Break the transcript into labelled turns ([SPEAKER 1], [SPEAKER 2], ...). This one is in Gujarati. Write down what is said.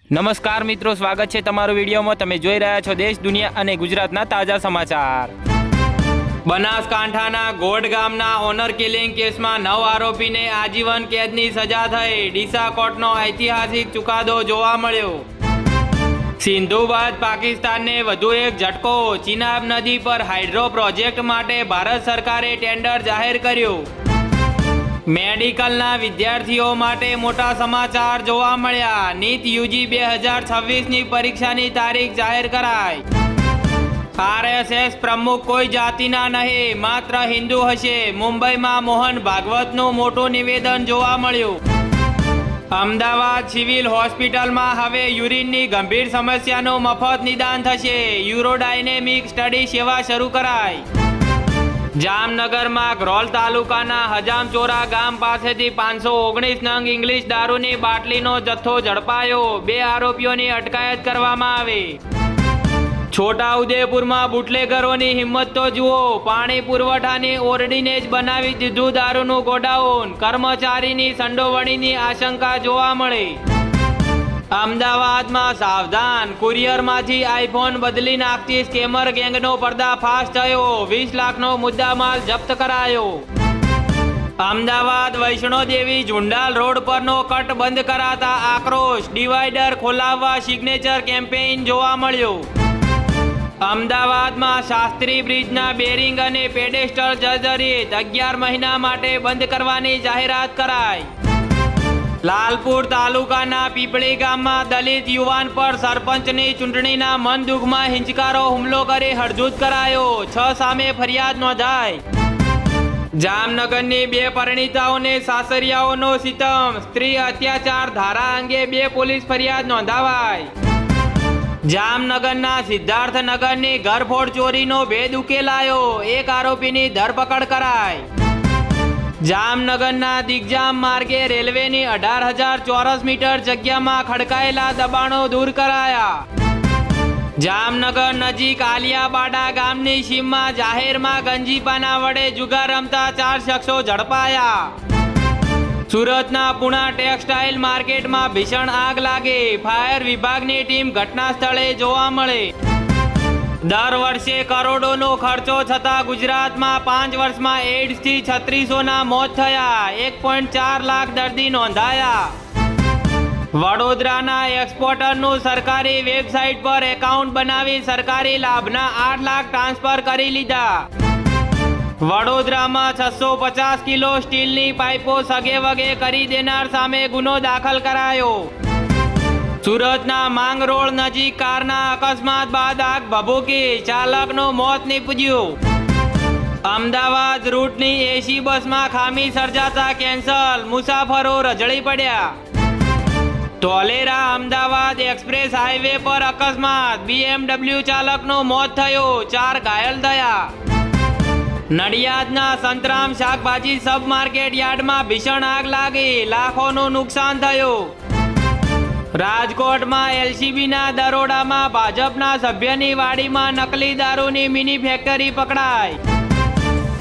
[SPEAKER 1] નમસ્કાર મિત્રો, સ્વાગત છે તમારું વિડીયોમાં। તમે જોઈ રહ્યા છો દેશ, દુનિયા અને ગુજરાતના તાજા સમાચાર। બનાસકાંઠાના ગોઢ ગામના ઓનર કિલિંગ કેસમાં 9 આરોપીને આજીવન કેદની સજા થઈ। ડીસા કોર્ટનો ઐતિહાસિક ચુકાદો જોવા મળ્યો। સિંધુ બાદ પાકિસ્તાનને વધુ એક ઝટકો। ચિનાબ નદી પર હાઇડ્રો પ્રોજેક્ટ માટે ભારત સરકારે ટેન્ડર જાહેર કર્યું। મેડિકલના વિદ્યાર્થીઓ માટે મોટા સમાચાર જોવા મળ્યા। નીટ યુજી 2026ની પરીક્ષાની તારીખ જાહેર કરાઈ। આરએસએસ પ્રમુખ કોઈ જાતિના નહીં, માત્ર હિન્દુ હશે। મુંબઈમાં મોહન ભાગવતનું મોટું નિવેદન જોવા મળ્યું। અમદાવાદ સિવિલ હોસ્પિટલમાં હવે યુરિનની ગંભીર સમસ્યાનું મફત નિદાન થશે। યુરોડાયનેમિક સ્ટડી સેવા શરૂ કરાઈ। જામનગરમાં ગ્રોલ તાલુકાના હજામચોરા ગામ પાસેથી 519 નંગ ઇંગ્લિશ દારૂની બાટલીનો જથ્થો ઝડપાયો। 2 આરોપીઓની અટકાયત કરવામાં આવી। છોટાઉદેપુરમાં બુટલેગરોની હિંમત તો જુઓ। પાણી પુરવઠાની ઓરડીને જ બનાવી દીધું દારૂનું ગોડાઉન। કર્મચારીની સંડોવણીની આશંકા જોવા મળી। અમદાવાદમાં સાવધાન, કુરિયરમાંથી આઈફોન બદલી નાખતી સ્કેમર ગેંગનો પર્દાફાશ થયો। 20 લાખનો મુદ્દામાલ જપ્ત કરાયો। અમદાવાદ વૈષ્ણોદેવી ઝુંડાલ રોડ પરનો કટ બંધ કરાતા આક્રોશ। ડિવાઈડર ખોલાવવા સિગ્નેચર કેમ્પેઇન જોવા મળ્યો। અમદાવાદમાં શાસ્ત્રી બ્રિજના બેરિંગ અને પેડેસ્ટલ જર્જરિત, 11 મહિના માટે બંધ કરવાની જાહેરાત કરાઈ। લાલપુર તાલુકાના પીપળી ગામમાં દલિત યુવાન પર સરપંચની ચૂંટણીના મનદુખમાં હિંચકારો હુમલો કરી હડધૂત કરાયો। 6 સામે ફરિયાદ નોંધાઈ। જામનગરની 2 પરિણીતાઓને સાસરિયાઓનો સિતમ, સ્ત્રી અત્યાચાર ધારા અંગે 2 પોલીસ ફરિયાદ નોંધાવાઈ। જામનગરના સિદ્ધાર્થનગરની ઘરફોડ ચોરીનો ભેદ ઉકેલાયો। 1 આરોપીની ધરપકડ કરાઈ। જામનગરના દિગ્જામ માર્ગે રેલવેની 18,000 ચોરસ મીટર જગ્યામાં ખડકાયેલા દબાણો દૂર કરાયા। જામનગર નજીક આલિયાબાડા ગામની સીમમાં જાહેરમાં ગંજીપાના વડે જુગાર રમતા 4 શખ્સો ઝડપાયા। સુરતના પુણા ટેક્સટાઇલ માર્કેટમાં ભીષણ આગ લાગી। ફાયર વિભાગની ટીમ ઘટના સ્થળે જોવા મળી। દર વર્ષે કરોડોનો ખર્ચો છતાં ગુજરાતમાં 5 વર્ષમાં એઇડ્સથી 3600ના મોત થયા। 1.4 લાખ દર્દી નોંધાયા। વડોદરાના એક્સપોર્ટરનું સરકારી વેબસાઇટ પર એકાઉન્ટ બનાવી સરકારી લાભના 8 લાખ ટ્રાન્સફર કરી લીધા। વડોદરામાં 650 કિલો સ્ટીલની પાઇપો સગે વગે કરી દેનાર સામે ગુનો દાખલ કરાયો। સુરતના માંગરોળ નજીક કારના અકસ્માત બાદ આગ ભભૂકી, ચાલકનું મોત નીપજ્યું। અમદાવાદ રૂટની એસી બસમાં ખામી સર્જાતા કેન્સલ, મુસાફરો રજળી પડ્યા। ધોલેરા અમદાવાદ એક્સપ્રેસ હાઈવે પર અકસ્માત, BMW ચાલકનું મોત થયું, 4 ઘાયલ થયા। નડિયાદના સંતરામ શાકભાજી સબ માર્કેટ યાર્ડમાં ભીષણ આગ લાગી, લાખોનું નુકસાન થયું। રાજકોટમાં એલસીબીના દરોડામાં ભાજપના સભ્યની વાડીમાં નકલી દારૂની મિની ફેક્ટરી પકડાઈ।